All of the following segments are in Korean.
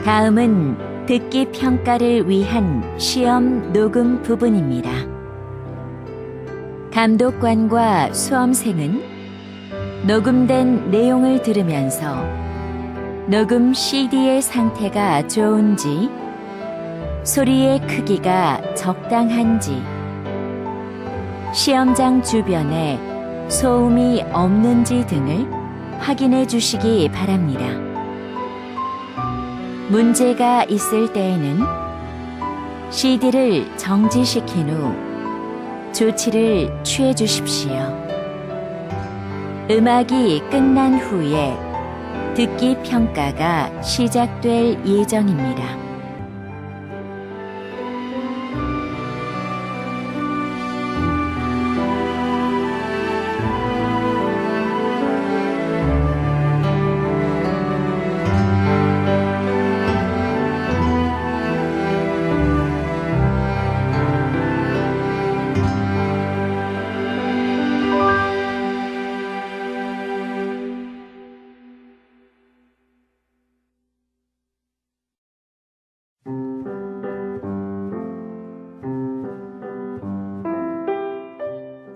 다음은 듣기 평가를 위한 시험 녹음 부분입니다. 감독관과 수험생은 녹음된 내용을 들으면서 녹음 CD의 상태가 좋은지, 소리의 크기가 적당한지, 시험장 주변에 소음이 없는지 등을 확인해 주시기 바랍니다. 문제가 있을 때에는 CD를 정지시킨 후 조치를 취해 주십시오. 음악이 끝난 후에 듣기 평가가 시작될 예정입니다.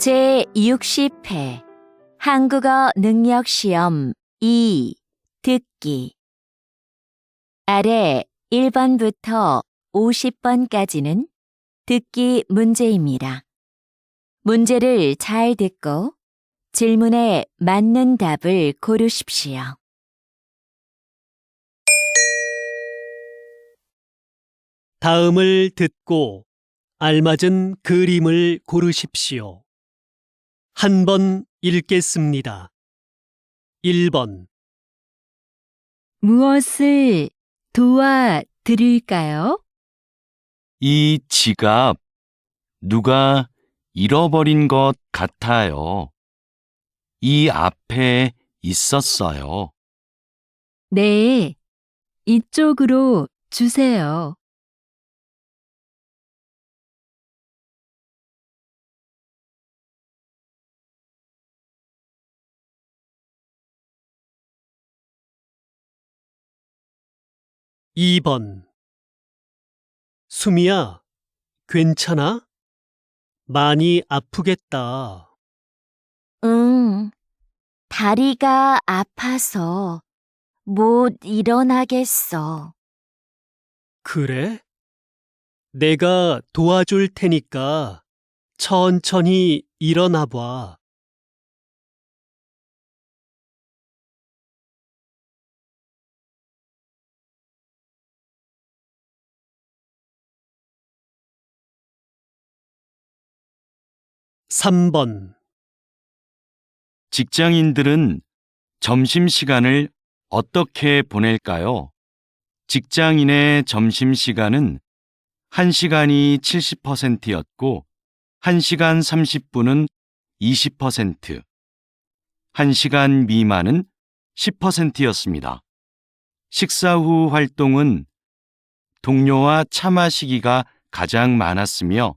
제60회 한국어 능력시험 2 듣기. 아래 1번부터 50번까지는 듣기 문제입니다. 문제를 잘 듣고 질문에 맞는 답을 고르십시오. 다음을 듣고 알맞은 그림을 고르십시오. 한 번 읽겠습니다. 1번. 무엇을 도와드릴까요? 이 지갑 누가 잃어버린 것 같아요. 이 앞에 있었어요. 네, 이쪽으로 주세요. 2번. 수미야, 괜찮아? 많이 아프겠다. 응, 다리가 아파서 못 일어나겠어. 그래? 내가 도와줄 테니까 천천히 일어나 봐. 3번. 직장인들은 점심시간을 어떻게 보낼까요? 직장인의 점심시간은 1시간이 70%였고 1시간 30분은 20%, 1시간 미만은 10%였습니다. 식사 후 활동은 동료와 차 마시기가 가장 많았으며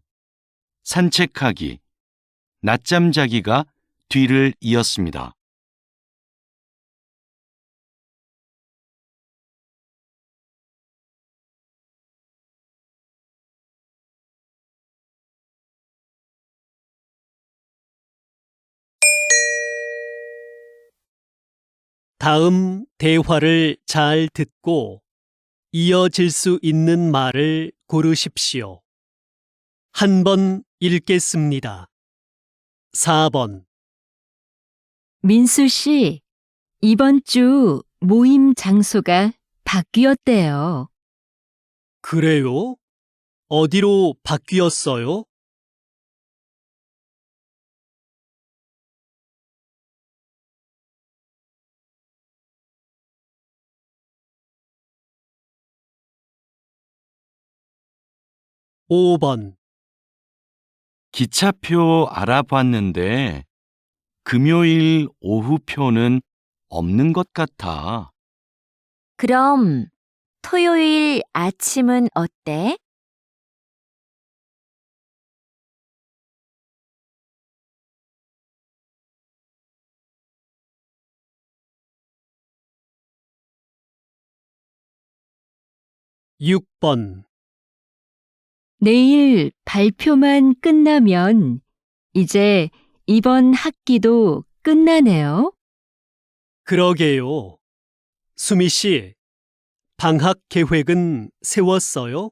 산책하기, 낮잠 자기가 뒤를 이었습니다. 다음 대화를 잘 듣고 이어질 수 있는 말을 고르십시오. 한 번 읽겠습니다. 4번. 민수 씨, 이번 주 모임 장소가 바뀌었대요. 그래요? 어디로 바뀌었어요? 오 번. 기차표 알아봤는데 금요일 오후표는 없는 것 같아. 그럼 토요일 아침은 어때? 6번. 내일 발표만 끝나면 이제 이번 학기도 끝나네요. 그러게요. 수미 씨, 방학 계획은 세웠어요?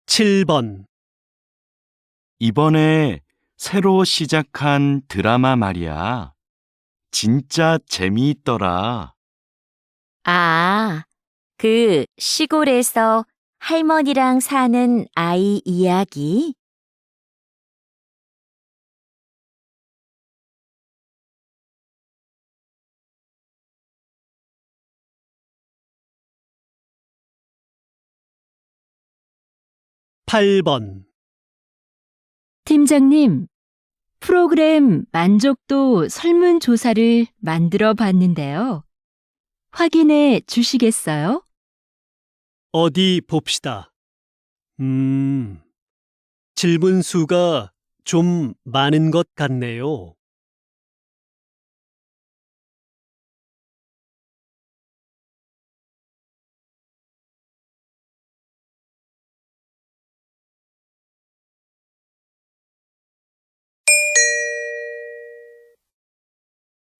7번. 이번에 새로 시작한 드라마 말이야. 진짜 재미있더라. 아, 그 시골에서 할머니랑 사는 아이 이야기? 8번. 팀장님, 프로그램 만족도 설문조사를 만들어 봤는데요. 확인해 주시겠어요? 어디 봅시다. 질문 수가 좀 많은 것 같네요.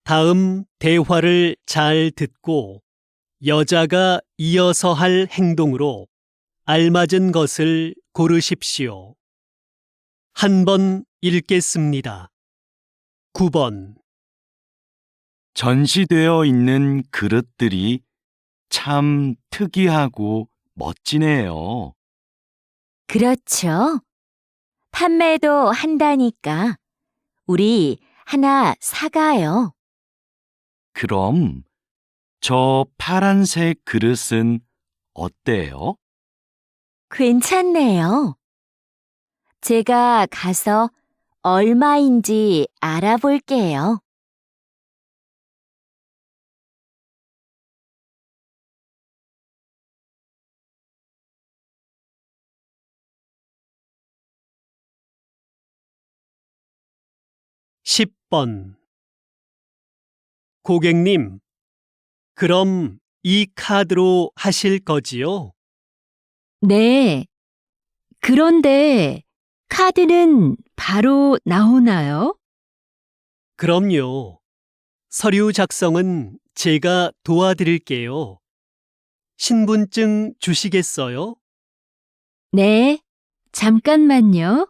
다음 대화를 잘 듣고 여자가 이어서 할 행동으로 알맞은 것을 고르십시오. 한 번 읽겠습니다. 9번. 전시되어 있는 그릇들이 참 특이하고 멋지네요. 그렇죠. 판매도 한다니까 우리 하나 사가요. 그럼 저 파란색 그릇은 어때요? 괜찮네요. 제가 가서 얼마인지 알아볼게요. 10번. 고객님, 그럼 이 카드로 하실 거지요? 네. 그런데 카드는 바로 나오나요? 그럼요. 서류 작성은 제가 도와드릴게요. 신분증 주시겠어요? 네. 잠깐만요.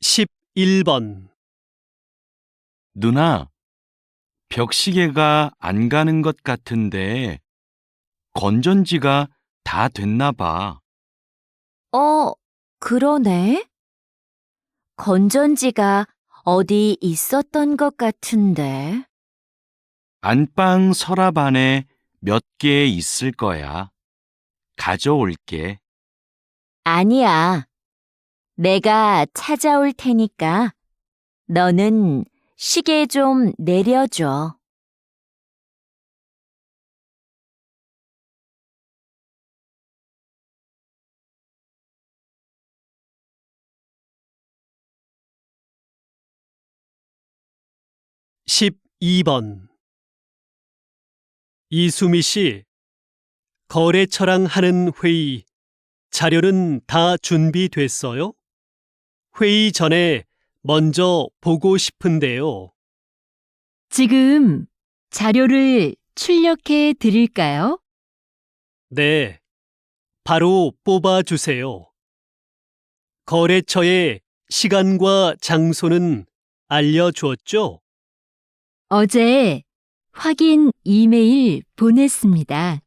십일 번. 누나, 벽시계가 안 가는 것 같은데 건전지가 다 됐나 봐. 그러네. 건전지가 어디 있었던 것 같은데. 안방 서랍 안에 몇 개 있을 거야. 가져올게. 아니야. 내가 찾아올 테니까 너는 시계 좀 내려줘. 12번. 이수미 씨, 거래처랑 하는 회의, 자료는 다 준비됐어요? 회의 전에 먼저 보고 싶은데요. 지금 자료를 출력해 드릴까요? 네, 바로 뽑아주세요. 거래처의 시간과 장소는 알려주었죠? 어제 확인 이메일 보냈습니다.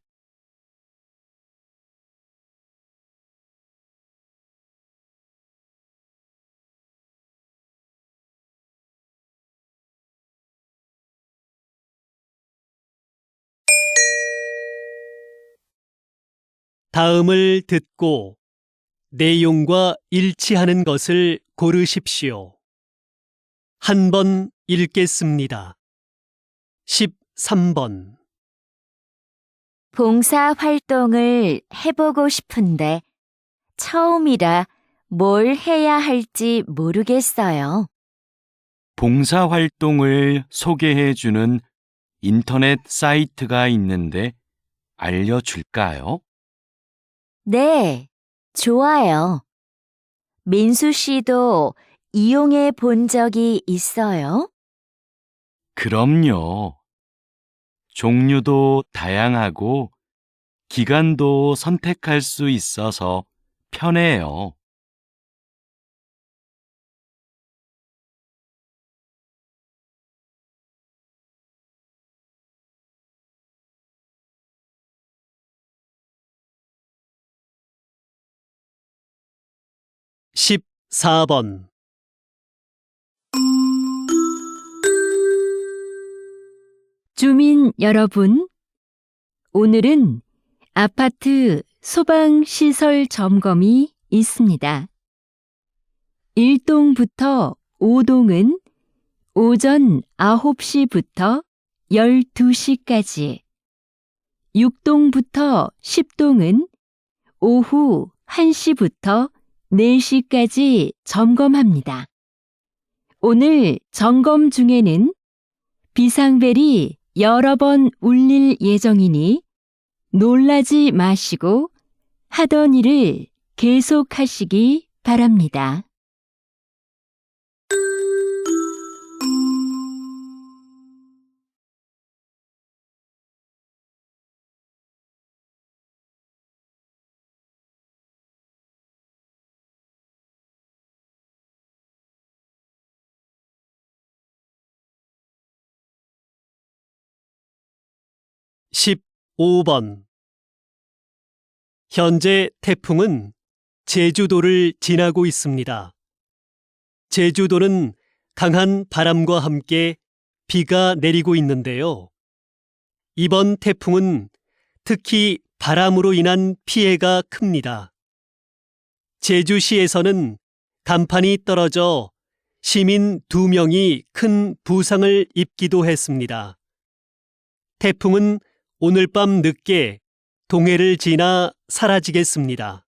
다음을 듣고 내용과 일치하는 것을 고르십시오. 한 번 읽겠습니다. 13번. 봉사 활동을 해보고 싶은데 처음이라 뭘 해야 할지 모르겠어요. 봉사활동을 소개해 주는 인터넷 사이트가 있는데 알려줄까요? 네, 좋아요. 민수 씨도 이용해 본 적이 있어요? 그럼요. 종류도 다양하고 기간도 선택할 수 있어서 편해요. 십사 번. 주민 여러분, 오늘은 아파트 소방시설 점검이 있습니다. 1동부터 5동은 오전 9시부터 12시까지, 6동부터 10동은 오후 1시부터 4시까지 점검합니다. 오늘 점검 중에는 비상벨이 여러 번 울릴 예정이니 놀라지 마시고 하던 일을 계속하시기 바랍니다. 십오 번. 현재 태풍은 제주도를 지나고 있습니다. 제주도는 강한 바람과 함께 비가 내리고 있는데요. 이번 태풍은 특히 바람으로 인한 피해가 큽니다. 제주시에서는 간판이 떨어져 시민 2명이 큰 부상을 입기도 했습니다. 태풍은 오늘 밤 늦게 동해를 지나 사라지겠습니다.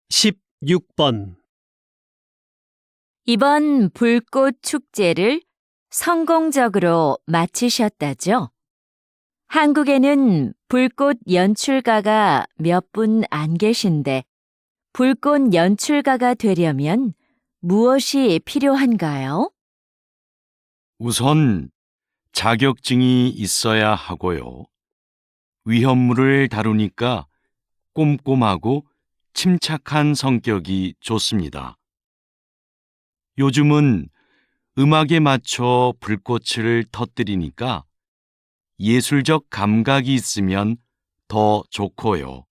십육 번. 이번 불꽃 축제를 성공적으로 마치셨다죠? 한국에는 불꽃 연출가가 몇 분 안 계신데 불꽃 연출가가 되려면 무엇이 필요한가요? 우선 자격증이 있어야 하고요. 위험물을 다루니까 꼼꼼하고 침착한 성격이 좋습니다. 요즘은 음악에 맞춰 불꽃을 터뜨리니까 예술적 감각이 있으면 더 좋고요.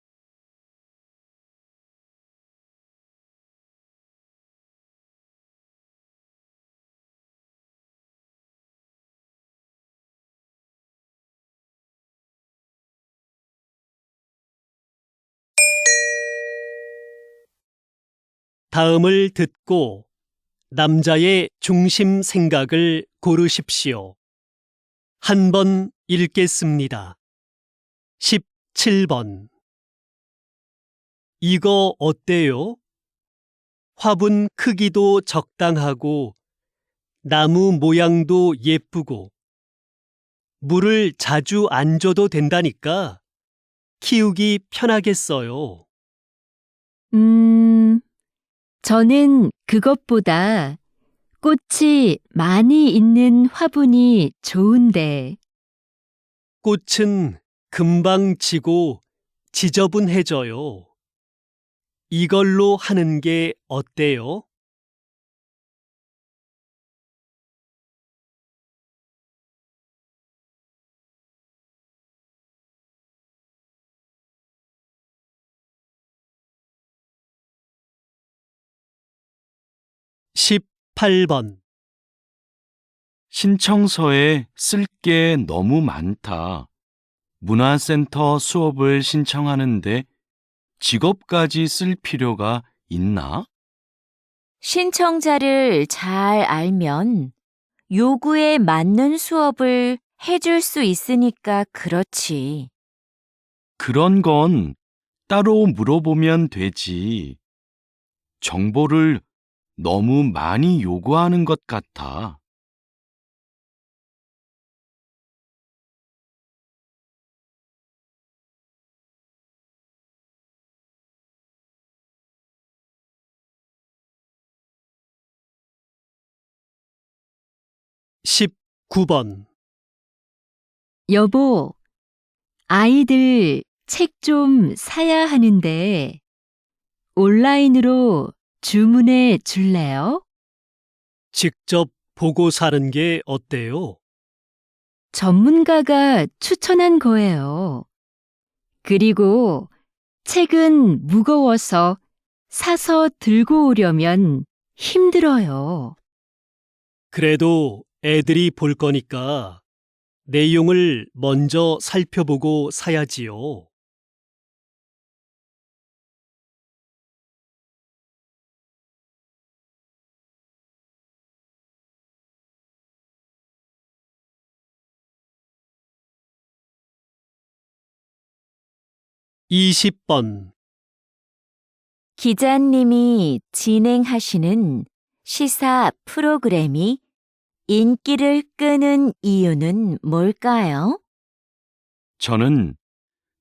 다음을 듣고 남자의 중심 생각을 고르십시오. 한 번 읽겠습니다. 17번. 이거 어때요? 화분 크기도 적당하고 나무 모양도 예쁘고 물을 자주 안 줘도 된다니까 키우기 편하겠어요. 저는 그것보다 꽃이 많이 있는 화분이 좋은데. 꽃은 금방 지고 지저분해져요. 이걸로 하는 게 어때요? 18번. 신청서에 쓸 게 너무 많다. 문화센터 수업을 신청하는데 직업까지 쓸 필요가 있나? 신청자를 잘 알면 요구에 맞는 수업을 해줄 수 있으니까 그렇지. 그런 건 따로 물어보면 되지. 정보를 너무 많이 요구하는 것 같아. 십구 번. 여보, 아이들 책 좀 사야 하는데 온라인으로 주문해 줄래요? 직접 보고 사는 게 어때요? 전문가가 추천한 거예요. 그리고 책은 무거워서 사서 들고 오려면 힘들어요. 그래도 애들이 볼 거니까 내용을 먼저 살펴보고 사야지요. 이십 번. 기자님이 진행하시는 시사 프로그램이 인기를 끄는 이유는 뭘까요? 저는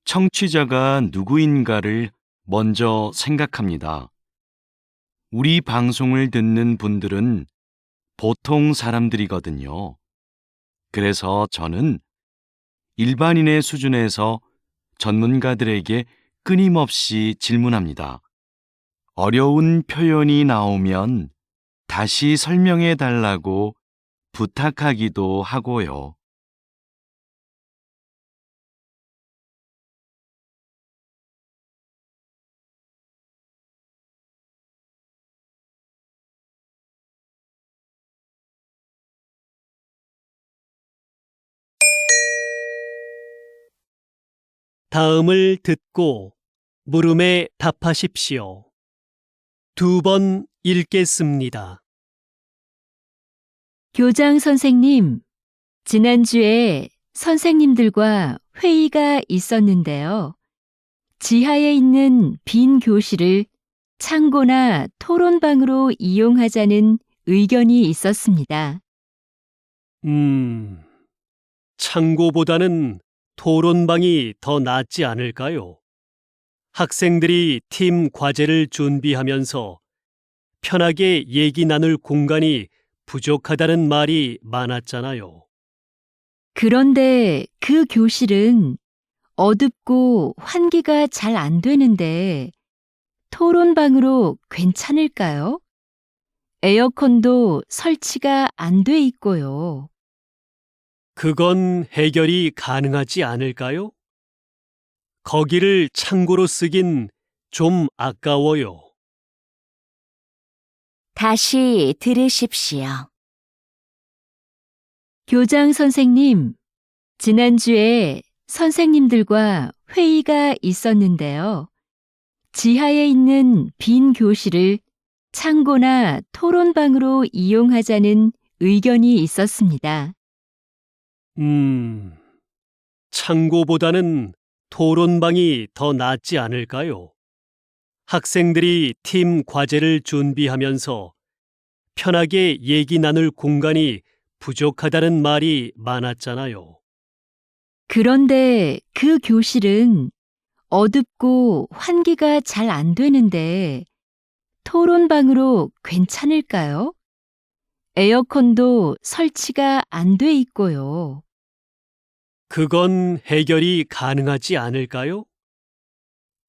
청취자가 누구인가를 먼저 생각합니다. 우리 방송을 듣는 분들은 보통 사람들이거든요. 그래서 저는 일반인의 수준에서 전문가들에게 끊임없이 질문합니다. 어려운 표현이 나오면 다시 설명해 달라고 부탁하기도 하고요. 다음을 듣고 물음에 답하십시오. 2번 읽겠습니다. 교장 선생님, 지난주에 선생님들과 회의가 있었는데요. 지하에 있는 빈 교실을 창고나 토론방으로 이용하자는 의견이 있었습니다. 창고보다는 토론방이 더 낫지 않을까요? 학생들이 팀 과제를 준비하면서 편하게 얘기 나눌 공간이 부족하다는 말이 많았잖아요. 그런데 그 교실은 어둡고 환기가 잘 안 되는데 토론방으로 괜찮을까요? 에어컨도 설치가 안 돼 있고요. 그건 해결이 가능하지 않을까요? 거기를 창고로 쓰긴 좀 아까워요. 다시 들으십시오. 교장 선생님, 지난주에 선생님들과 회의가 있었는데요. 지하에 있는 빈 교실을 창고나 토론방으로 이용하자는 의견이 있었습니다. 창고보다는 토론방이 더 낫지 않을까요? 학생들이 팀 과제를 준비하면서 편하게 얘기 나눌 공간이 부족하다는 말이 많았잖아요. 그런데 그 교실은 어둡고 환기가 잘 안 되는데 토론방으로 괜찮을까요? 에어컨도 설치가 안 돼 있고요. 그건 해결이 가능하지 않을까요?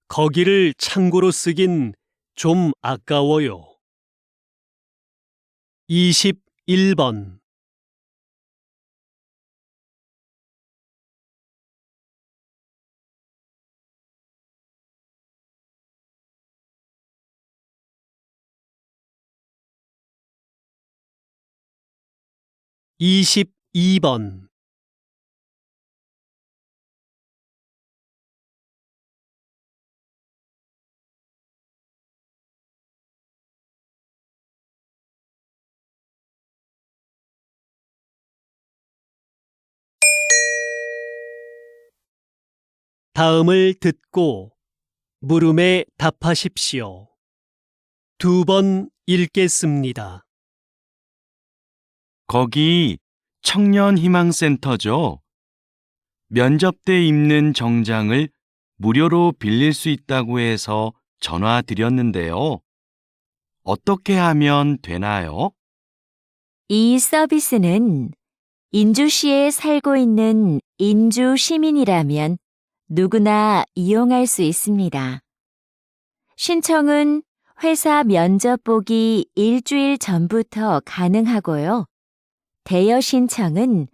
거기를 창고로 쓰긴 좀 아까워요. 21번. 22번. 다음을 듣고 물음에 답하십시오. 2번 읽겠습니다. 거기 청년희망센터죠? 면접 때 입는 정장을 무료로 빌릴 수 있다고 해서 전화 드렸는데요. 어떻게 하면 되나요? 이 서비스는 인주시에 살고 있는 인주 시민이라면 누구나 이용할 수 있습니다. 신청은 회사 면접 보기 일주일 전부터 가능하고요. 대여 신청은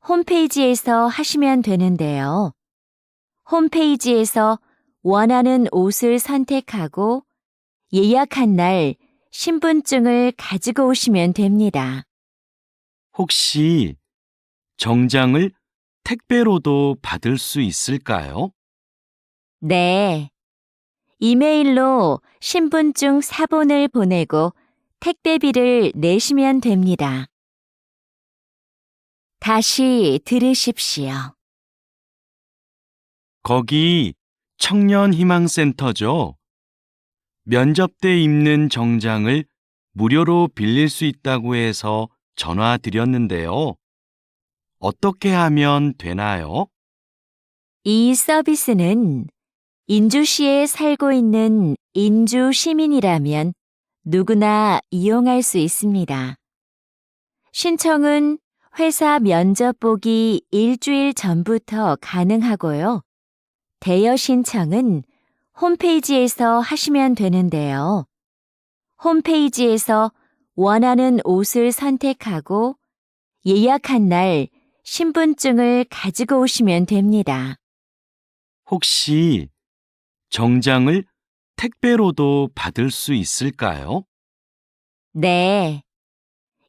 홈페이지에서 하시면 되는데요. 홈페이지에서 원하는 옷을 선택하고 예약한 날 신분증을 가지고 오시면 됩니다. 혹시 정장을 택배로도 받을 수 있을까요? 네. 이메일로 신분증 사본을 보내고 택배비를 내시면 됩니다. 다시 들으십시오. 거기 청년희망센터죠? 면접 때 입는 정장을 무료로 빌릴 수 있다고 해서 전화 드렸는데요. 어떻게 하면 되나요? 이 서비스는 인주시에 살고 있는 인주 시민이라면 누구나 이용할 수 있습니다. 신청은 회사 면접 보기 일주일 전부터 가능하고요. 대여 신청은 홈페이지에서 하시면 되는데요. 홈페이지에서 원하는 옷을 선택하고 예약한 날 신분증을 가지고 오시면 됩니다. 혹시 정장을 택배로도 받을 수 있을까요? 네.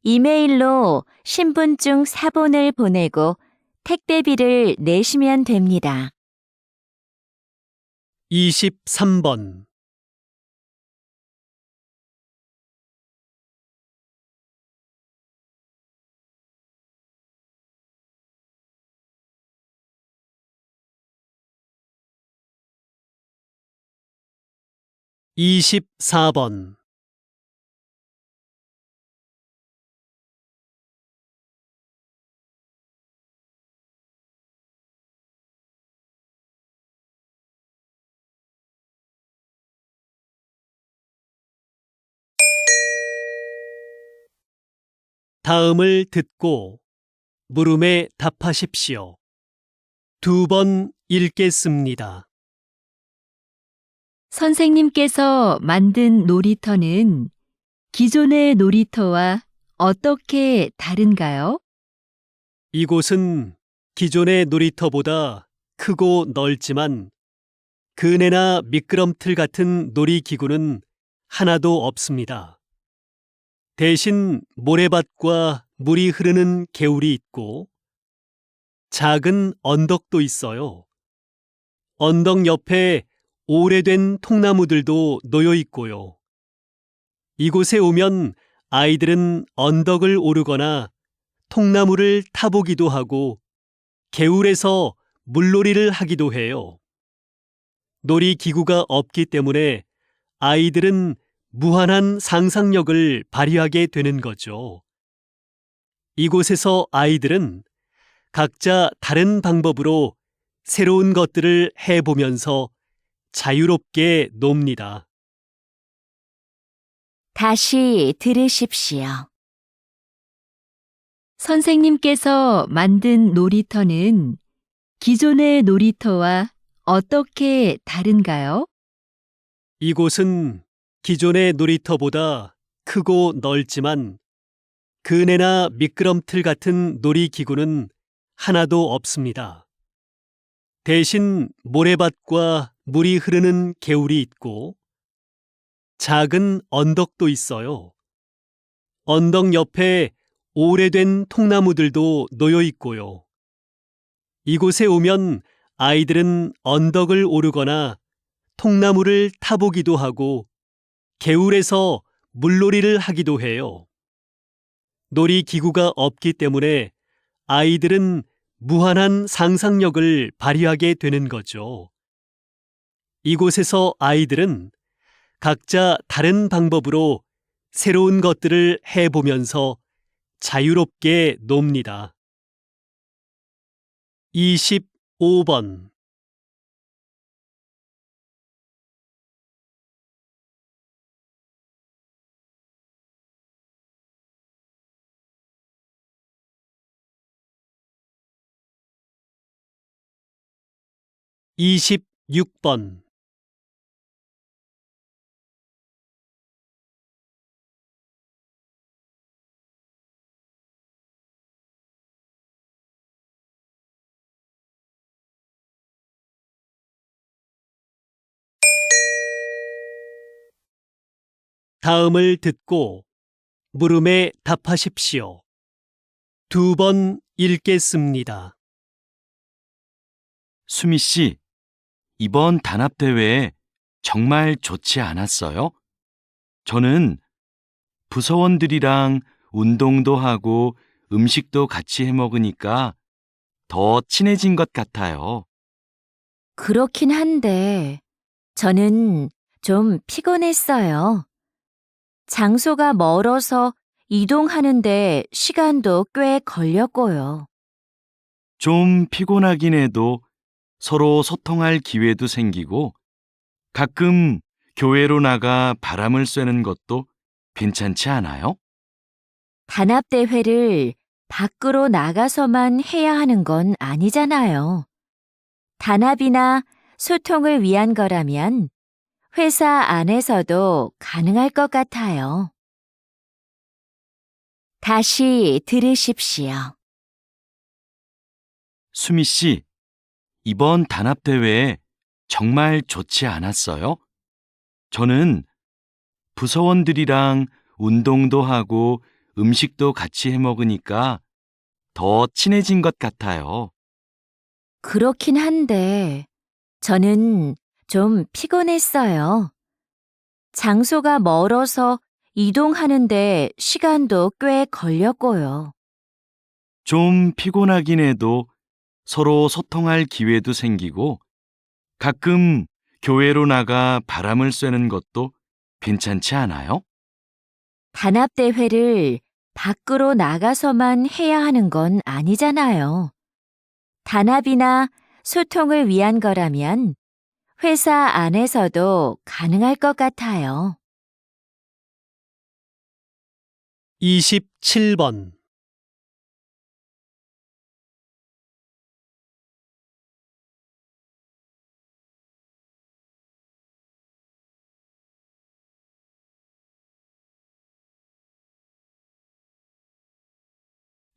이메일로 신분증 사본을 보내고 택배비를 내시면 됩니다. 23번. (24번) 다음을 듣고 물음에 답하십시오. 2번 읽겠습니다. 선생님께서 만든 놀이터는 기존의 놀이터와 어떻게 다른가요? 이곳은 기존의 놀이터보다 크고 넓지만 그네나 미끄럼틀 같은 놀이기구는 하나도 없습니다. 대신 모래밭과 물이 흐르는 개울이 있고 작은 언덕도 있어요. 언덕 옆에 오래된 통나무들도 놓여 있고요. 이곳에 오면 아이들은 언덕을 오르거나 통나무를 타보기도 하고 개울에서 물놀이를 하기도 해요. 놀이기구가 없기 때문에 아이들은 무한한 상상력을 발휘하게 되는 거죠. 이곳에서 아이들은 각자 다른 방법으로 새로운 것들을 해보면서 자유롭게 놉니다. 다시 들으십시오. 선생님께서 만든 놀이터는 기존의 놀이터와 어떻게 다른가요? 이곳은 기존의 놀이터보다 크고 넓지만 그네나 미끄럼틀 같은 놀이기구는 하나도 없습니다. 대신 모래밭과 물이 흐르는 개울이 있고 작은 언덕도 있어요. 언덕 옆에 오래된 통나무들도 놓여 있고요. 이곳에 오면 아이들은 언덕을 오르거나 통나무를 타보기도 하고 개울에서 물놀이를 하기도 해요. 놀이기구가 없기 때문에 아이들은 무한한 상상력을 발휘하게 되는 거죠. 이곳에서 아이들은 각자 다른 방법으로 새로운 것들을 해보면서 자유롭게 놉니다. 25번. (26번) 다음을 듣고 물음에 답하십시오. 2번 읽겠습니다. 수미 씨, 이번 단합대회 정말 좋지 않았어요? 저는 부서원들이랑 운동도 하고 음식도 같이 해 먹으니까 더 친해진 것 같아요. 그렇긴 한데, 저는 좀 피곤했어요. 장소가 멀어서 이동하는데 시간도 꽤 걸렸고요. 좀 피곤하긴 해도 서로 소통할 기회도 생기고 가끔 교회로 나가 바람을 쐬는 것도 괜찮지 않아요? 단합대회를 밖으로 나가서만 해야 하는 건 아니잖아요. 단합이나 소통을 위한 거라면 회사 안에서도 가능할 것 같아요. 다시 들으십시오. 수미 씨, 이번 단합대회 정말 좋지 않았어요? 저는 부서원들이랑 운동도 하고 음식도 같이 해 먹으니까 더 친해진 것 같아요. 그렇긴 한데, 저는 좀 피곤했어요. 장소가 멀어서 이동하는데 시간도 꽤 걸렸고요. 좀 피곤하긴 해도 서로 소통할 기회도 생기고 가끔 교회로 나가 바람을 쐬는 것도 괜찮지 않아요? 단합대회를 밖으로 나가서만 해야 하는 건 아니잖아요. 단합이나 소통을 위한 거라면 회사 안에서도 가능할 것 같아요. 27번.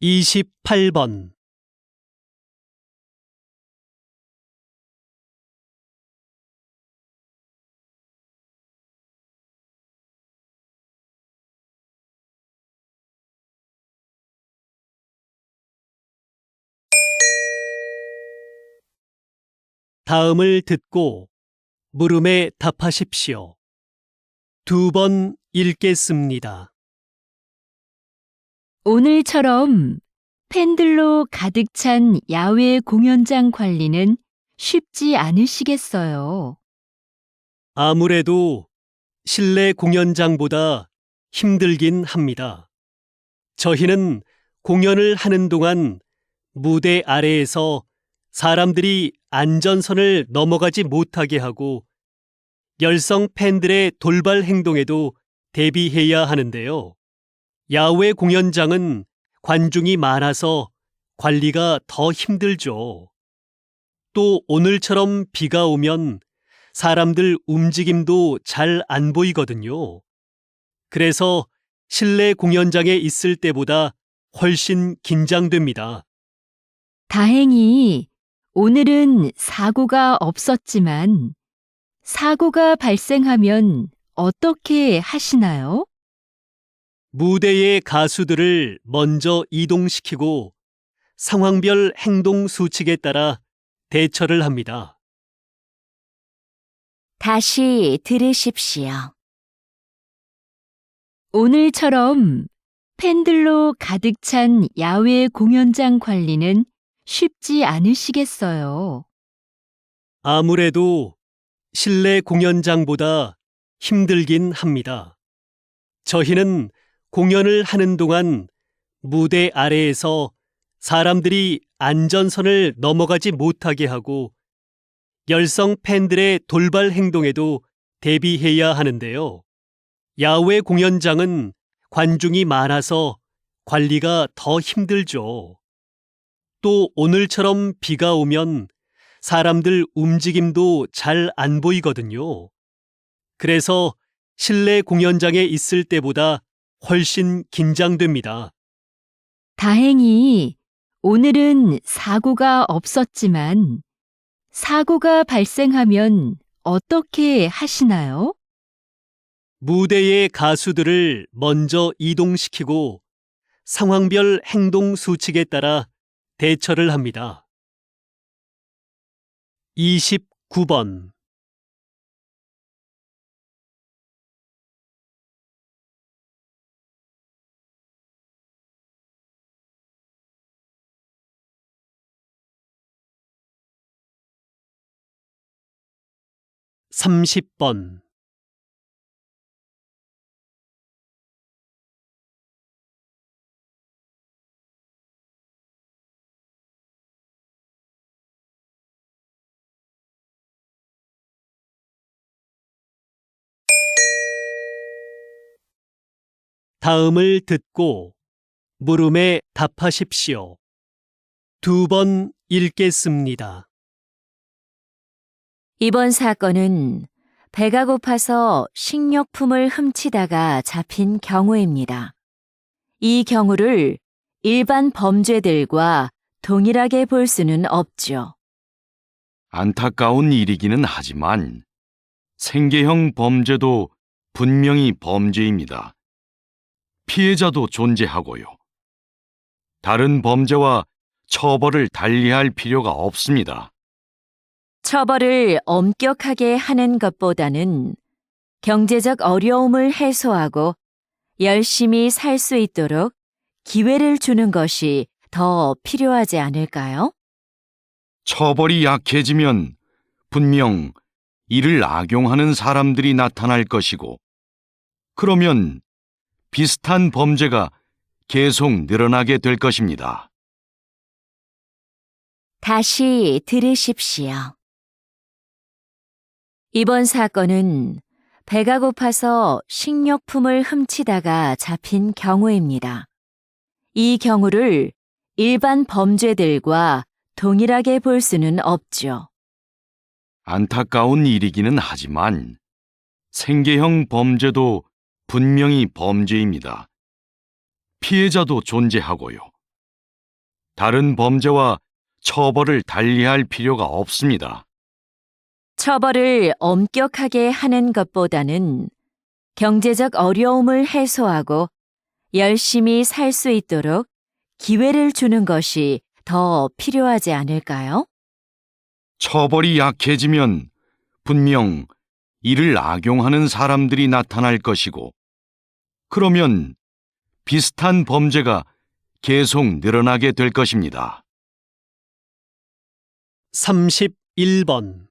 (28번) 다음을 듣고 물음에 답하십시오. 2번 읽겠습니다. 오늘처럼 팬들로 가득 찬 야외 공연장 관리는 쉽지 않으시겠어요. 아무래도 실내 공연장보다 힘들긴 합니다. 저희는 공연을 하는 동안 무대 아래에서 사람들이 안전선을 넘어가지 못하게 하고 열성 팬들의 돌발 행동에도 대비해야 하는데요. 야외 공연장은 관중이 많아서 관리가 더 힘들죠. 또 오늘처럼 비가 오면 사람들 움직임도 잘 안 보이거든요. 그래서 실내 공연장에 있을 때보다 훨씬 긴장됩니다. 다행히 오늘은 사고가 없었지만 사고가 발생하면 어떻게 하시나요? 무대의 가수들을 먼저 이동시키고 상황별 행동 수칙에 따라 대처를 합니다. 다시 들으십시오. 오늘처럼 팬들로 가득 찬 야외 공연장 관리는 쉽지 않으시겠어요. 아무래도 실내 공연장보다 힘들긴 합니다. 저희는 공연을 하는 동안 무대 아래에서 사람들이 안전선을 넘어가지 못하게 하고 열성 팬들의 돌발 행동에도 대비해야 하는데요. 야외 공연장은 관중이 많아서 관리가 더 힘들죠. 또 오늘처럼 비가 오면 사람들 움직임도 잘 안 보이거든요. 그래서 실내 공연장에 있을 때보다 훨씬 긴장됩니다. 다행히 오늘은 사고가 없었지만 사고가 발생하면 어떻게 하시나요? 무대의 가수들을 먼저 이동시키고 상황별 행동 수칙에 따라 대처를 합니다. 29번. 삼십 번. 다음을 듣고 물음에 답하십시오. 2번 읽겠습니다. 이번 사건은 배가 고파서 식료품을 훔치다가 잡힌 경우입니다. 이 경우를 일반 범죄들과 동일하게 볼 수는 없죠. 안타까운 일이기는 하지만 생계형 범죄도 분명히 범죄입니다. 피해자도 존재하고요. 다른 범죄와 처벌을 달리할 필요가 없습니다. 처벌을 엄격하게 하는 것보다는 경제적 어려움을 해소하고 열심히 살 수 있도록 기회를 주는 것이 더 필요하지 않을까요? 처벌이 약해지면 분명 이를 악용하는 사람들이 나타날 것이고, 그러면 비슷한 범죄가 계속 늘어나게 될 것입니다. 다시 들으십시오. 이번 사건은 배가 고파서 식료품을 훔치다가 잡힌 경우입니다. 이 경우를 일반 범죄들과 동일하게 볼 수는 없죠. 안타까운 일이기는 하지만 생계형 범죄도 분명히 범죄입니다. 피해자도 존재하고요. 다른 범죄와 처벌을 달리할 필요가 없습니다. 처벌을 엄격하게 하는 것보다는 경제적 어려움을 해소하고 열심히 살 수 있도록 기회를 주는 것이 더 필요하지 않을까요? 처벌이 약해지면 분명 이를 악용하는 사람들이 나타날 것이고, 그러면 비슷한 범죄가 계속 늘어나게 될 것입니다. 31번.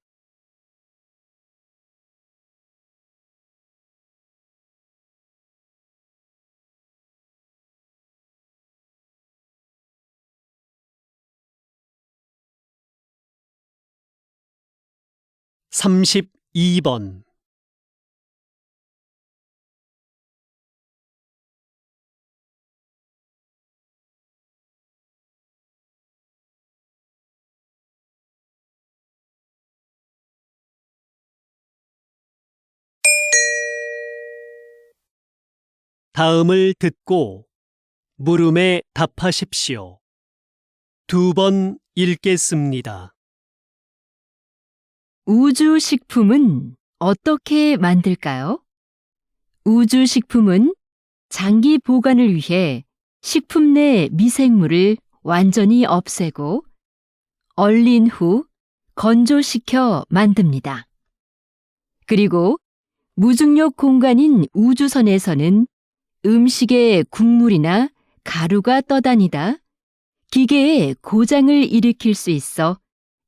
삼십이 번. 다음을 듣고 물음에 답하십시오. 2번 읽겠습니다. 우주식품은 어떻게 만들까요? 우주식품은 장기 보관을 위해 식품 내 미생물을 완전히 없애고 얼린 후 건조시켜 만듭니다. 그리고 무중력 공간인 우주선에서는 음식에 국물이나 가루가 떠다니다 기계에 고장을 일으킬 수 있어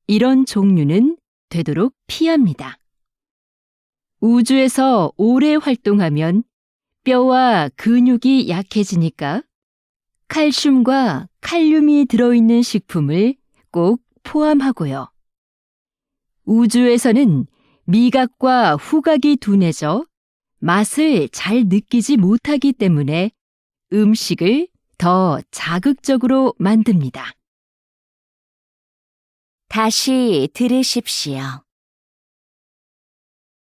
이런 종류는 되도록 피합니다. 우주에서 오래 활동하면 뼈와 근육이 약해지니까 칼슘과 칼륨이 들어있는 식품을 꼭 포함하고요. 우주에서는 미각과 후각이 둔해져 맛을 잘 느끼지 못하기 때문에 음식을 더 자극적으로 만듭니다. 다시 들으십시오.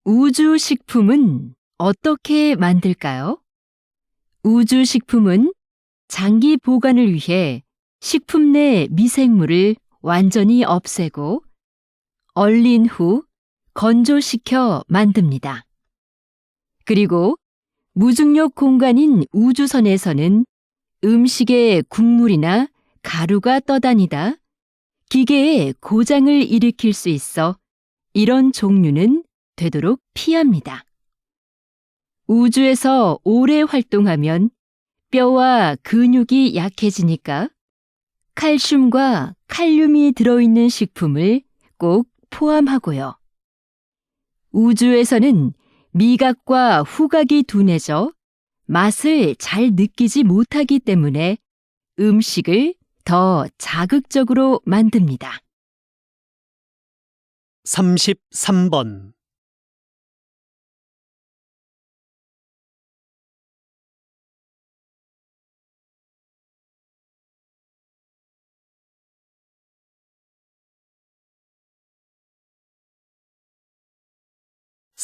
우주식품은 어떻게 만들까요? 우주식품은 장기 보관을 위해 식품 내 미생물을 완전히 없애고 얼린 후 건조시켜 만듭니다. 그리고 무중력 공간인 우주선에서는 음식에 국물이나 가루가 떠다니다 기계에 고장을 일으킬 수 있어 이런 종류는 되도록 피합니다. 우주에서 오래 활동하면 뼈와 근육이 약해지니까 칼슘과 칼륨이 들어있는 식품을 꼭 포함하고요. 우주에서는 미각과 후각이 둔해져 맛을 잘 느끼지 못하기 때문에 음식을 더 자극적으로 만듭니다. 33번.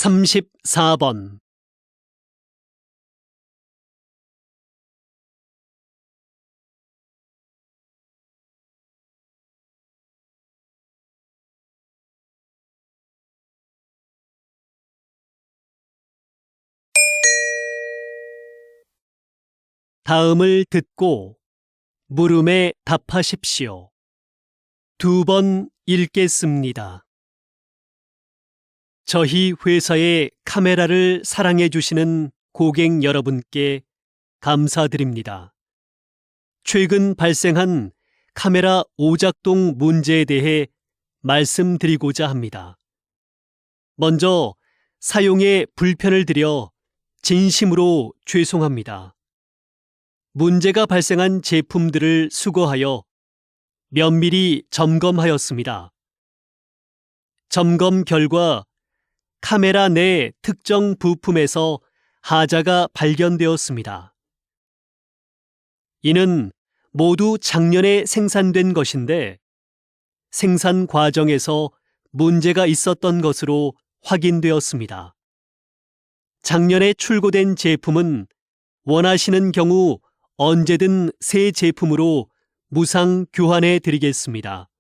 삼십사 번. 다음을 듣고 물음에 답하십시오. 2번 읽겠습니다. 저희 회사의 카메라를 사랑해 주시는 고객 여러분께 감사드립니다. 최근 발생한 카메라 오작동 문제에 대해 말씀드리고자 합니다. 먼저 사용에 불편을 드려 진심으로 죄송합니다. 문제가 발생한 제품들을 수거하여 면밀히 점검하였습니다. 점검 결과 카메라 내 특정 부품에서 하자가 발견되었습니다. 이는 모두 작년에 생산된 것인데 생산 과정에서 문제가 있었던 것으로 확인되었습니다. 작년에 출고된 제품은 원하시는 경우 언제든 새 제품으로 무상 교환해 드리겠습니다.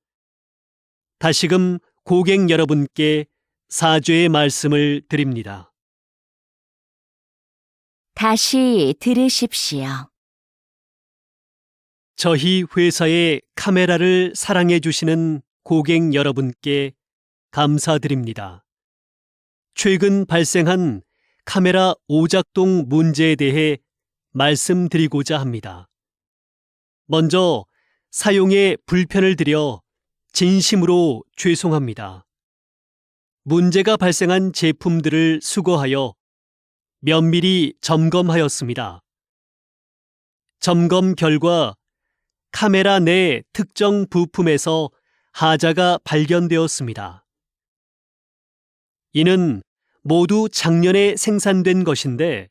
다시금 고객 여러분께 사죄의 말씀을 드립니다. 다시 들으십시오. 저희 회사의 카메라를 사랑해 주시는 고객 여러분께 감사드립니다. 최근 발생한 카메라 오작동 문제에 대해 말씀드리고자 합니다. 먼저 사용에 불편을 드려 진심으로 죄송합니다. 문제가 발생한 제품들을 수거하여 면밀히 점검하였습니다. 점검 결과 카메라 내 특정 부품에서 하자가 발견되었습니다. 이는 모두 작년에 생산된 것인데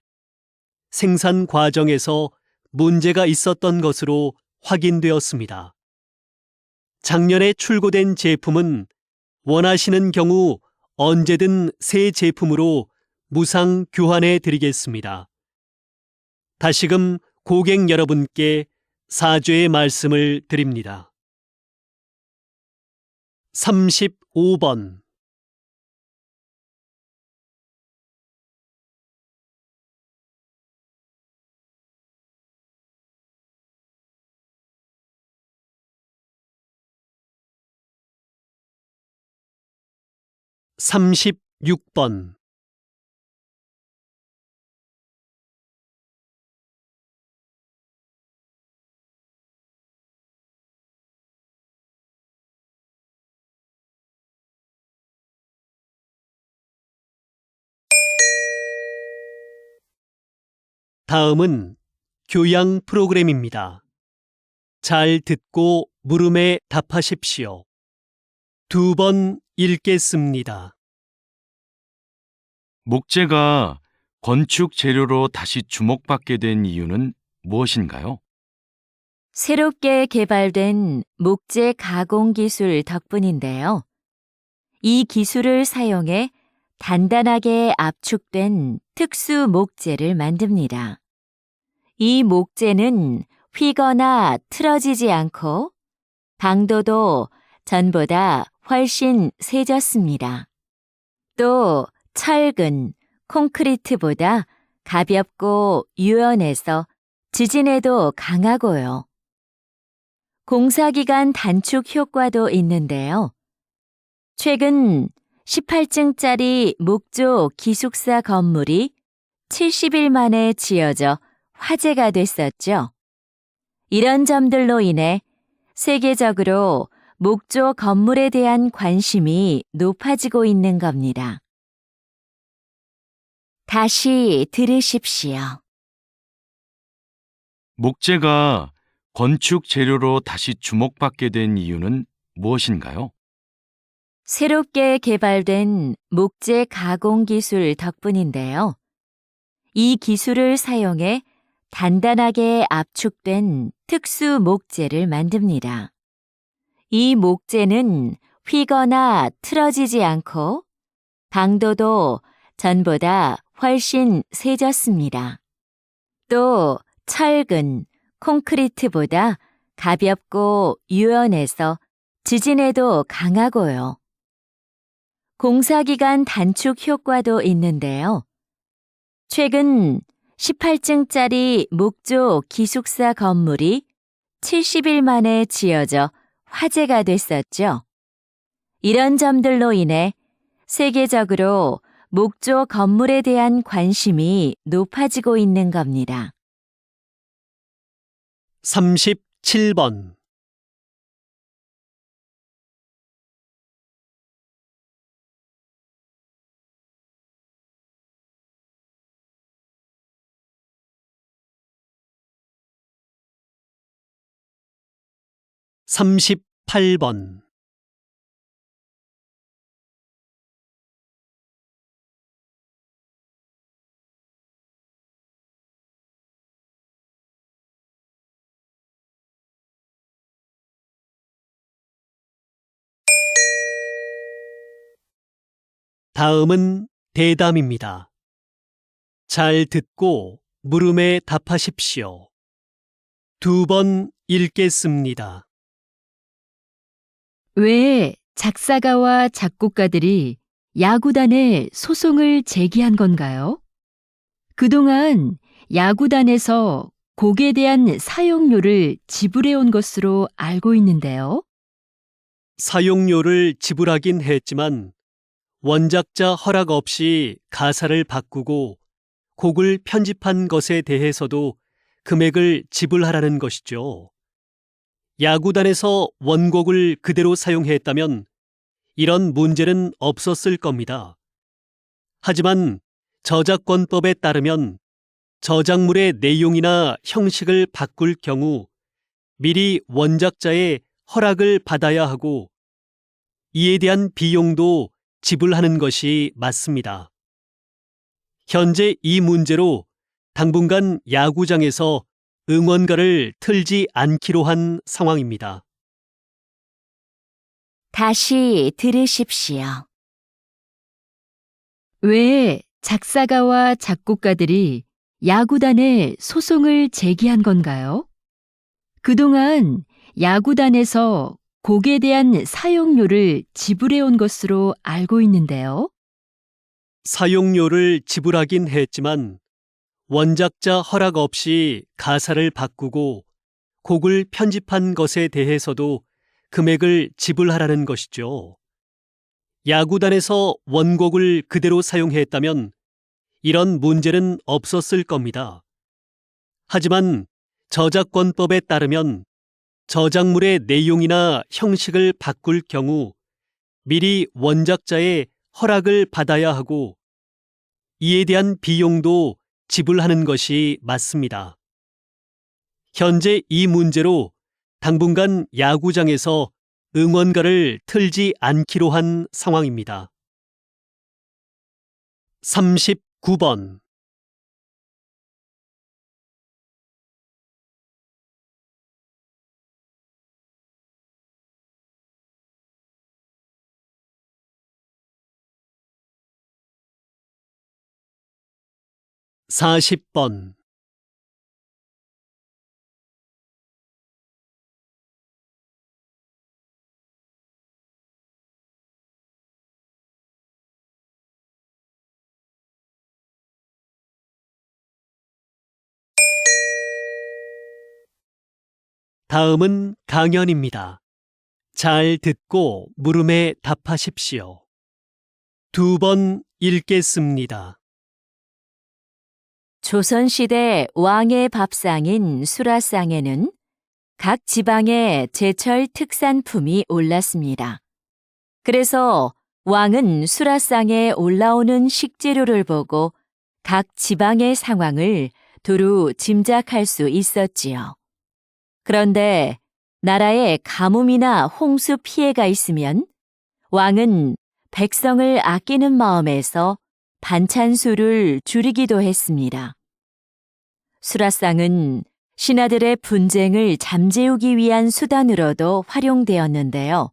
생산 과정에서 문제가 있었던 것으로 확인되었습니다. 작년에 출고된 제품은 원하시는 경우 언제든 새 제품으로 무상 교환해 드리겠습니다. 다시금 고객 여러분께 사죄의 말씀을 드립니다. 35번. 36번. 다음은 교양 프로그램입니다. 잘 듣고 물음에 답하십시오. 2번 읽겠습니다. 목재가 건축 재료로 다시 주목받게 된 이유는 무엇인가요? 새롭게 개발된 목재 가공 기술 덕분인데요. 이 기술을 사용해 단단하게 압축된 특수 목재를 만듭니다. 이 목재는 휘거나 틀어지지 않고 강도도 전보다 훨씬 세졌습니다. 또 철근, 콘크리트보다 가볍고 유연해서 지진에도 강하고요. 공사기간 단축 효과도 있는데요. 최근 18층짜리 목조 기숙사 건물이 70일 만에 지어져 화제가 됐었죠. 이런 점들로 인해 세계적으로 목조 건물에 대한 관심이 높아지고 있는 겁니다. 다시 들으십시오. 목재가 건축 재료로 다시 주목받게 된 이유는 무엇인가요? 새롭게 개발된 목재 가공 기술 덕분인데요. 이 기술을 사용해 단단하게 압축된 특수 목재를 만듭니다. 이 목재는 휘거나 틀어지지 않고 강도도 전보다 훨씬 세졌습니다. 또 철근, 콘크리트보다 가볍고 유연해서 지진에도 강하고요. 공사기간 단축 효과도 있는데요. 최근 18층짜리 목조 기숙사 건물이 70일 만에 지어져 화제가 됐었죠. 이런 점들로 인해 세계적으로 목조 건물에 대한 관심이 높아지고 있는 겁니다. 37번. (38번) 다음은 대담입니다. 잘 듣고 물음에 답하십시오. 2번 읽겠습니다. 왜 작사가와 작곡가들이 야구단에 소송을 제기한 건가요? 그동안 야구단에서 곡에 대한 사용료를 지불해온 것으로 알고 있는데요. 사용료를 지불하긴 했지만 원작자 허락 없이 가사를 바꾸고 곡을 편집한 것에 대해서도 금액을 지불하라는 것이죠. 야구단에서 원곡을 그대로 사용했다면 이런 문제는 없었을 겁니다. 하지만 저작권법에 따르면 저작물의 내용이나 형식을 바꿀 경우 미리 원작자의 허락을 받아야 하고 이에 대한 비용도 지불하는 것이 맞습니다. 현재 이 문제로 당분간 야구장에서 응원가를 틀지 않기로 한 상황입니다. 다시 들으십시오. 왜 작사가와 작곡가들이 야구단에 소송을 제기한 건가요? 그동안 야구단에서 곡에 대한 사용료를 지불해온 것으로 알고 있는데요. 사용료를 지불하긴 했지만 원작자 허락 없이 가사를 바꾸고 곡을 편집한 것에 대해서도 금액을 지불하라는 것이죠. 야구단에서 원곡을 그대로 사용했다면 이런 문제는 없었을 겁니다. 하지만 저작권법에 따르면 저작물의 내용이나 형식을 바꿀 경우 미리 원작자의 허락을 받아야 하고 이에 대한 비용도 지불하는 것이 맞습니다. 현재 이 문제로 당분간 야구장에서 응원가를 틀지 않기로 한 상황입니다. 39번. 사십 번. 다음은 강연입니다. 잘 듣고 물음에 답하십시오. 2번 읽겠습니다. 조선시대 왕의 밥상인 수라상에는 각 지방의 제철 특산품이 올랐습니다. 그래서 왕은 수라상에 올라오는 식재료를 보고 각 지방의 상황을 두루 짐작할 수 있었지요. 그런데 나라에 가뭄이나 홍수 피해가 있으면 왕은 백성을 아끼는 마음에서 반찬 수를 줄이기도 했습니다. 수라상은 신하들의 분쟁을 잠재우기 위한 수단으로도 활용되었는데요.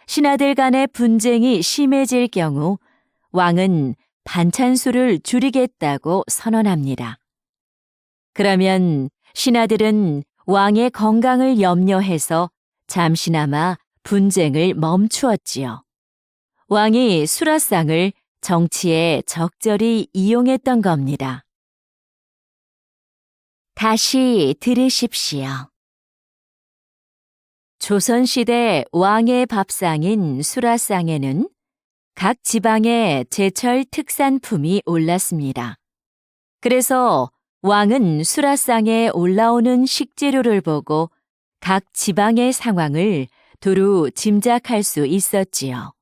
신하들 간의 분쟁이 심해질 경우 왕은 반찬 수를 줄이겠다고 선언합니다. 그러면 신하들은 왕의 건강을 염려해서 잠시나마 분쟁을 멈추었지요. 왕이 수라상을 정치에 적절히 이용했던 겁니다. 다시 들으십시오. 조선시대 왕의 밥상인 수라상에는 각 지방의 제철 특산품이 올랐습니다. 그래서 왕은 수라상에 올라오는 식재료를 보고 각 지방의 상황을 두루 짐작할 수 있었지요.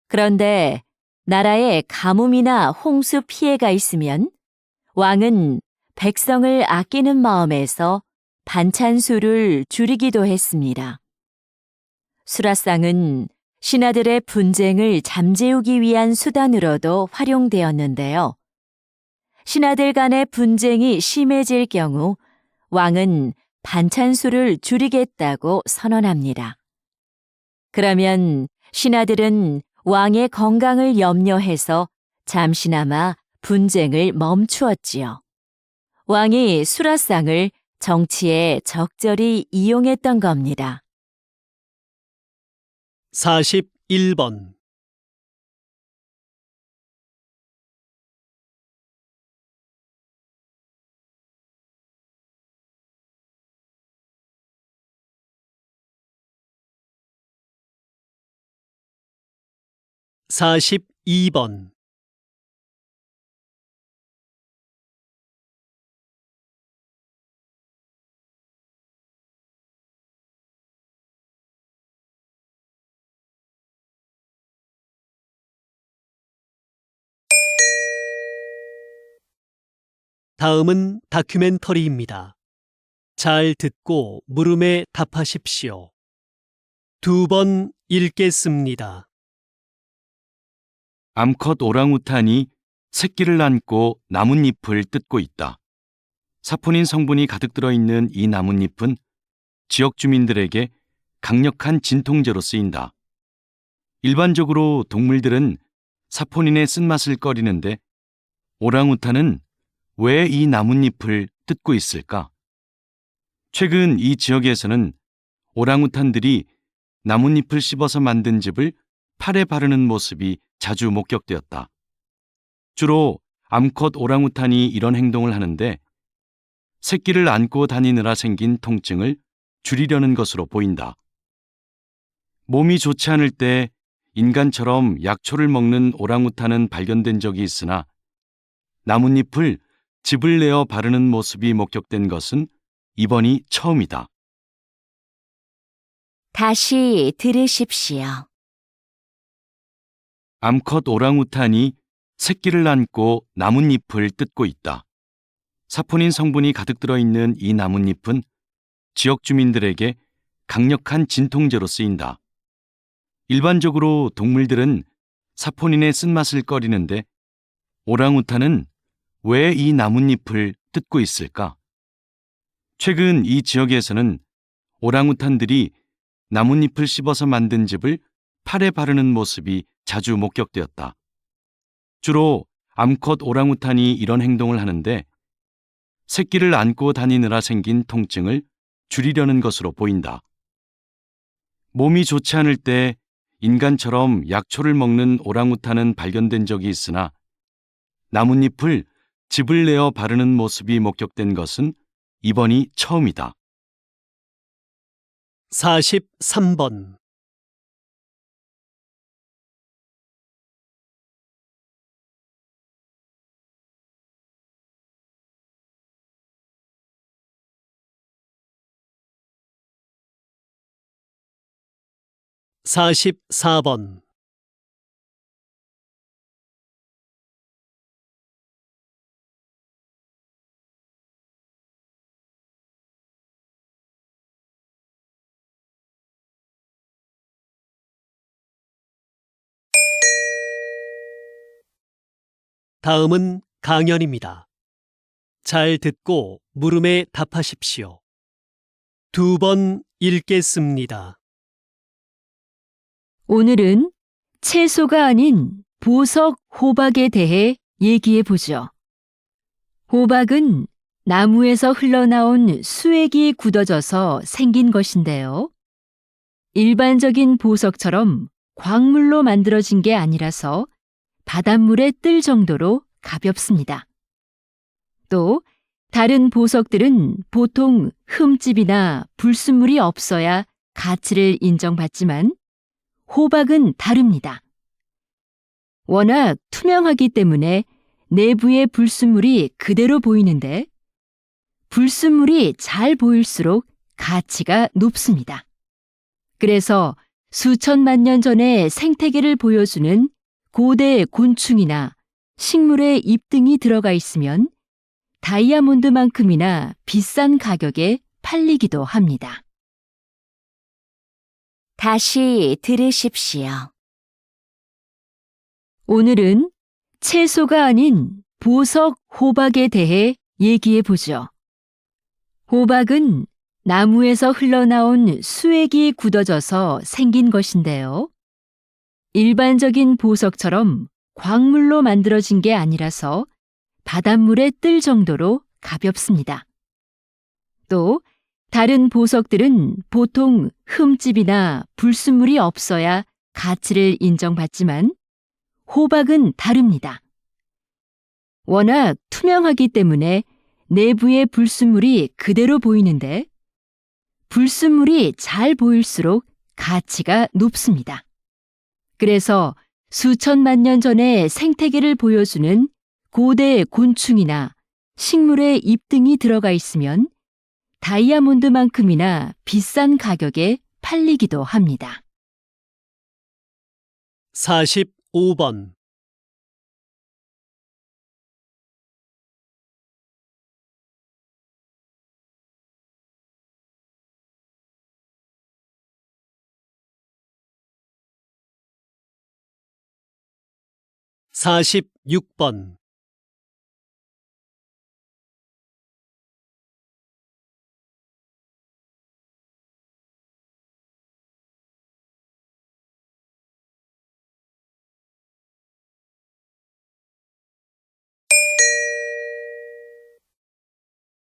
그런데 나라에 가뭄이나 홍수 피해가 있으면 왕은 백성을 아끼는 마음에서 반찬 수를 줄이기도 했습니다. 수라상은 신하들의 분쟁을 잠재우기 위한 수단으로도 활용되었는데요. 신하들 간의 분쟁이 심해질 경우 왕은 반찬 수를 줄이겠다고 선언합니다. 그러면 신하들은 왕의 건강을 염려해서 잠시나마 분쟁을 멈추었지요. 왕이 수라상을 정치에 적절히 이용했던 겁니다. 41번. (42번) 다음은 다큐멘터리입니다. 잘 듣고 물음에 답하십시오. 2번 읽겠습니다. 암컷 오랑우탄이 새끼를 안고 나뭇잎을 뜯고 있다. 사포닌 성분이 가득 들어있는 이 나뭇잎은 지역 주민들에게 강력한 진통제로 쓰인다. 일반적으로 동물들은 사포닌의 쓴맛을 꺼리는데 오랑우탄은 왜 이 나뭇잎을 뜯고 있을까? 최근 이 지역에서는 오랑우탄들이 나뭇잎을 씹어서 만든 즙을 팔에 바르는 모습이 자주 목격되었다. 주로 암컷 오랑우탄이 이런 행동을 하는데 새끼를 안고 다니느라 생긴 통증을 줄이려는 것으로 보인다. 몸이 좋지 않을 때 인간처럼 약초를 먹는 오랑우탄은 발견된 적이 있으나 나뭇잎을 즙을 내어 바르는 모습이 목격된 것은 이번이 처음이다. 다시 들으십시오. 암컷 오랑우탄이 새끼를 안고 나뭇잎을 뜯고 있다. 사포닌 성분이 가득 들어있는 이 나뭇잎은 지역 주민들에게 강력한 진통제로 쓰인다. 일반적으로 동물들은 사포닌의 쓴맛을 꺼리는데 오랑우탄은 왜 이 나뭇잎을 뜯고 있을까? 최근 이 지역에서는 오랑우탄들이 나뭇잎을 씹어서 만든 즙을 팔에 바르는 모습이 자주 목격되었다. 주로 암컷 오랑우탄이 이런 행동을 하는데 새끼를 안고 다니느라 생긴 통증을 줄이려는 것으로 보인다. 몸이 좋지 않을 때 인간처럼 약초를 먹는 오랑우탄은 발견된 적이 있으나 나뭇잎을 즙을 내어 바르는 모습이 목격된 것은 이번이 처음이다. 43번. 사십사 번. 다음은 강연입니다. 잘 듣고 물음에 답하십시오. 2번 읽겠습니다. 오늘은 채소가 아닌 보석 호박에 대해 얘기해 보죠. 호박은 나무에서 흘러나온 수액이 굳어져서 생긴 것인데요. 일반적인 보석처럼 광물로 만들어진 게 아니라서 바닷물에 뜰 정도로 가볍습니다. 또 다른 보석들은 보통 흠집이나 불순물이 없어야 가치를 인정받지만 호박은 다릅니다. 워낙 투명하기 때문에 내부의 불순물이 그대로 보이는데 불순물이 잘 보일수록 가치가 높습니다. 그래서 수천만 년 전의 생태계를 보여주는 고대 곤충이나 식물의 잎 등이 들어가 있으면 다이아몬드만큼이나 비싼 가격에 팔리기도 합니다. 다시 들으십시오. 오늘은 채소가 아닌 보석 호박에 대해 얘기해 보죠. 호박은 나무에서 흘러나온 수액이 굳어져서 생긴 것인데요. 일반적인 보석처럼 광물로 만들어진 게 아니라서 바닷물에 뜰 정도로 가볍습니다. 또 다른 보석들은 보통 흠집이나 불순물이 없어야 가치를 인정받지만 호박은 다릅니다. 워낙 투명하기 때문에 내부의 불순물이 그대로 보이는데 불순물이 잘 보일수록 가치가 높습니다. 그래서 수천만 년 전의 생태계를 보여주는 고대 곤충이나 식물의 잎 등이 들어가 있으면 다이아몬드만큼이나 비싼 가격에 팔리기도 합니다. 45번. 사십육 번.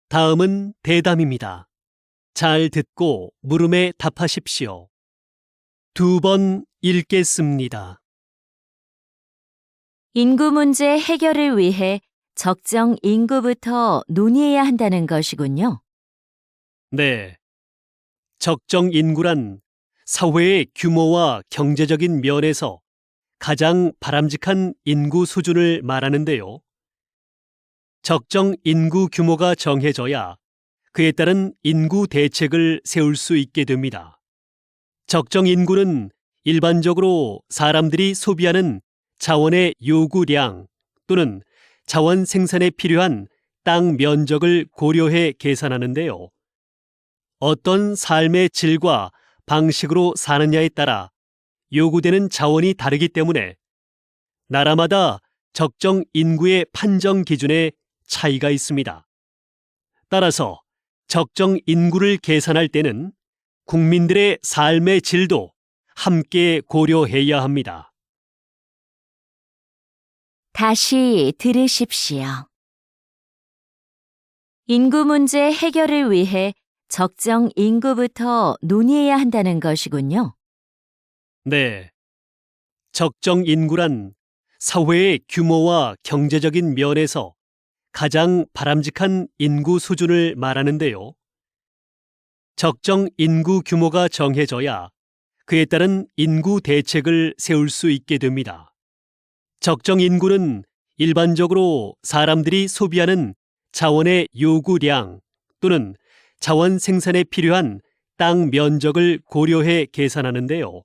다음은 대담입니다. 잘 듣고 물음에 답하십시오. 2번 읽겠습니다. 인구 문제 해결을 위해 적정 인구부터 논의해야 한다는 것이군요. 네. 적정 인구란 사회의 규모와 경제적인 면에서 가장 바람직한 인구 수준을 말하는데요. 적정 인구 규모가 정해져야 그에 따른 인구 대책을 세울 수 있게 됩니다. 적정 인구는 일반적으로 사람들이 소비하는 자원의 요구량 또는 자원 생산에 필요한 땅 면적을 고려해 계산하는데요. 어떤 삶의 질과 방식으로 사느냐에 따라 요구되는 자원이 다르기 때문에 나라마다 적정 인구의 판정 기준에 차이가 있습니다. 따라서 적정 인구를 계산할 때는 국민들의 삶의 질도 함께 고려해야 합니다. 다시 들으십시오. 인구 문제 해결을 위해 적정 인구부터 논의해야 한다는 것이군요. 네. 적정 인구란 사회의 규모와 경제적인 면에서 가장 바람직한 인구 수준을 말하는데요. 적정 인구 규모가 정해져야 그에 따른 인구 대책을 세울 수 있게 됩니다. 적정 인구는 일반적으로 사람들이 소비하는 자원의 요구량 또는 자원 생산에 필요한 땅 면적을 고려해 계산하는데요.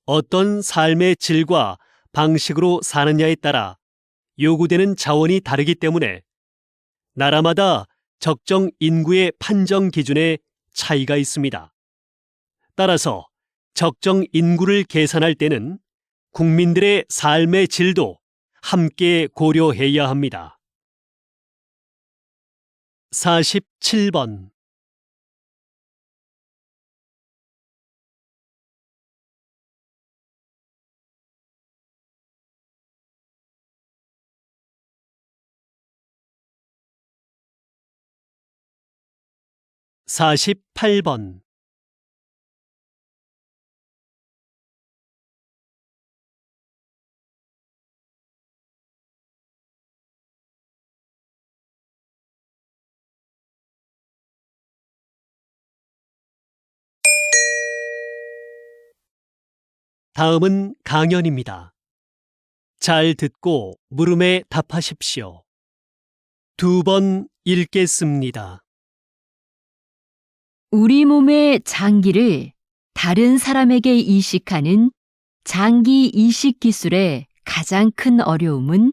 어떤 삶의 질과 방식으로 사느냐에 따라 요구되는 자원이 다르기 때문에 나라마다 적정 인구의 판정 기준에 차이가 있습니다. 따라서 적정 인구를 계산할 때는 국민들의 삶의 질도 함께 고려해야 합니다. 47번. (48번) 다음은 강연입니다. 잘 듣고 물음에 답하십시오. 2번 읽겠습니다. 우리 몸의 장기를 다른 사람에게 이식하는 장기 이식 기술의 가장 큰 어려움은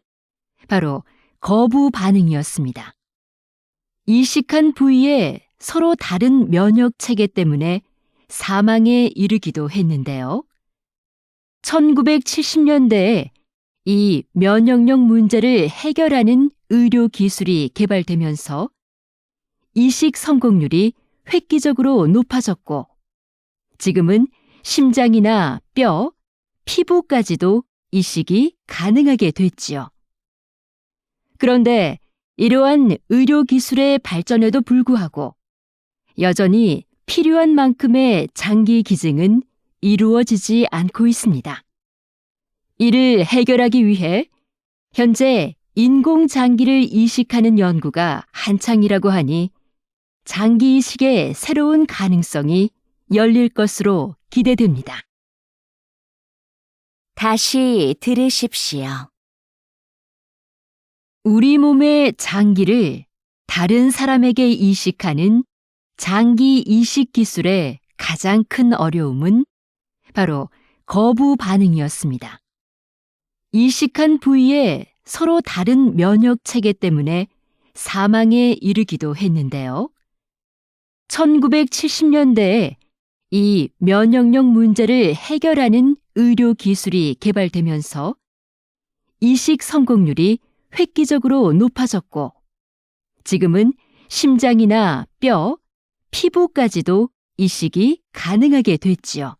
바로 거부 반응이었습니다. 이식한 부위에 서로 다른 면역 체계 때문에 사망에 이르기도 했는데요. 1970년대에 이 면역력 문제를 해결하는 의료 기술이 개발되면서 이식 성공률이 획기적으로 높아졌고 지금은 심장이나 뼈, 피부까지도 이식이 가능하게 됐지요. 그런데 이러한 의료 기술의 발전에도 불구하고 여전히 필요한 만큼의 장기 기증은 이루어지지 않고 있습니다. 이를 해결하기 위해 현재 인공장기를 이식하는 연구가 한창이라고 하니 장기 이식의 새로운 가능성이 열릴 것으로 기대됩니다. 다시 들으십시오. 우리 몸의 장기를 다른 사람에게 이식하는 장기 이식 기술의 가장 큰 어려움은 바로 거부 반응이었습니다. 이식한 부위에 서로 다른 면역 체계 때문에 사망에 이르기도 했는데요. 1970년대에 이 면역력 문제를 해결하는 의료 기술이 개발되면서 이식 성공률이 획기적으로 높아졌고 지금은 심장이나 뼈, 피부까지도 이식이 가능하게 됐지요.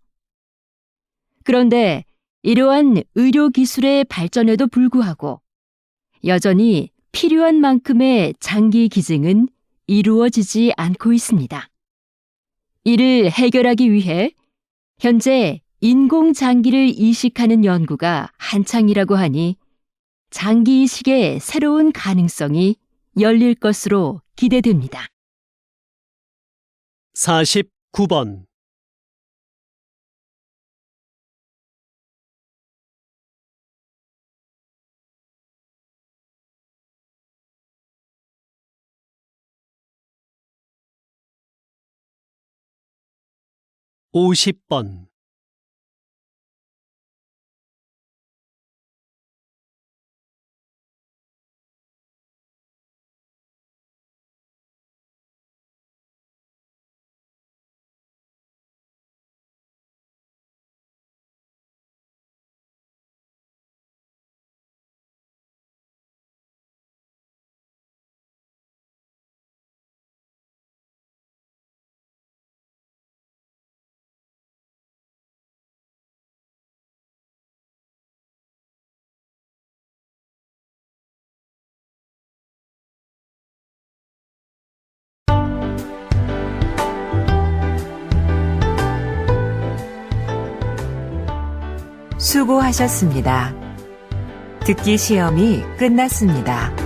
그런데 이러한 의료 기술의 발전에도 불구하고 여전히 필요한 만큼의 장기 기증은 이루어지지 않고 있습니다. 이를 해결하기 위해 현재 인공장기를 이식하는 연구가 한창이라고 하니 장기 이식의 새로운 가능성이 열릴 것으로 기대됩니다. 49번 50번. 수고하셨습니다. 듣기 시험이 끝났습니다.